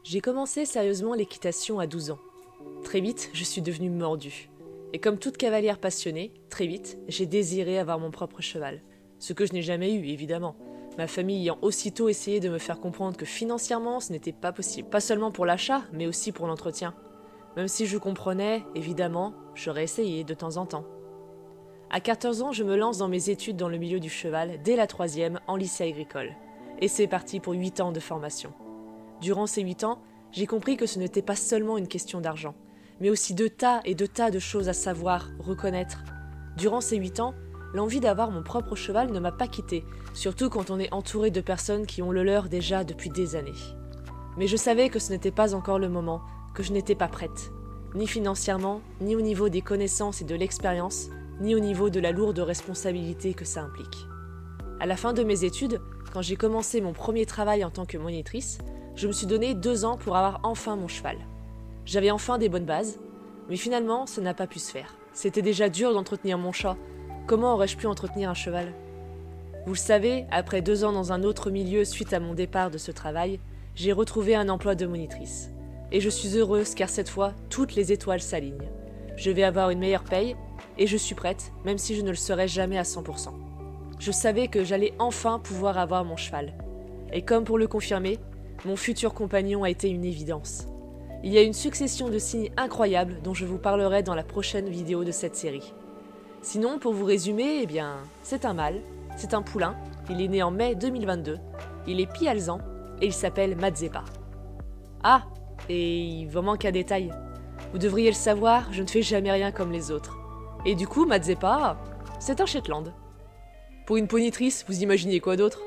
J'ai commencé sérieusement l'équitation à 12 ans. Très vite, je suis devenue mordue. Et comme toute cavalière passionnée, très vite, j'ai désiré avoir mon propre cheval. Ce que je n'ai jamais eu, évidemment. Ma famille ayant aussitôt essayé de me faire comprendre que financièrement, ce n'était pas possible. Pas seulement pour l'achat, mais aussi pour l'entretien. Même si je comprenais, évidemment, j'aurais essayé de temps en temps. À 14 ans, je me lance dans mes études dans le milieu du cheval, dès la 3e, en lycée agricole. Et c'est parti pour 8 ans de formation. Durant ces 8 ans, j'ai compris que ce n'était pas seulement une question d'argent, mais aussi de tas de choses à savoir, reconnaître. Durant ces 8 ans, l'envie d'avoir mon propre cheval ne m'a pas quittée, surtout quand on est entouré de personnes qui ont le leur déjà depuis des années. Mais je savais que ce n'était pas encore le moment, que je n'étais pas prête. Ni financièrement, ni au niveau des connaissances et de l'expérience, ni au niveau de la lourde responsabilité que ça implique. À la fin de mes études, quand j'ai commencé mon premier travail en tant que monitrice, je me suis donné 2 ans pour avoir enfin mon cheval. J'avais enfin des bonnes bases, mais finalement, ça n'a pas pu se faire. C'était déjà dur d'entretenir mon chat. Comment aurais-je pu entretenir un cheval ? Vous le savez, après 2 ans dans un autre milieu suite à mon départ de ce travail, j'ai retrouvé un emploi de monitrice. Et je suis heureuse car cette fois, toutes les étoiles s'alignent. Je vais avoir une meilleure paye et je suis prête, même si je ne le serai jamais à 100%. Je savais que j'allais enfin pouvoir avoir mon cheval. Et comme pour le confirmer, mon futur compagnon a été une évidence. Il y a une succession de signes incroyables dont je vous parlerai dans la prochaine vidéo de cette série. Sinon, pour vous résumer, eh bien, c'est un mâle, c'est un poulain, il est né en mai 2022, il est pialzan et il s'appelle Mazeppa. Ah, et il vous manque un détail. Vous devriez le savoir, je ne fais jamais rien comme les autres. Et du coup, Mazeppa, c'est un Shetland. Pour une ponitrice, vous imaginez quoi d'autre ?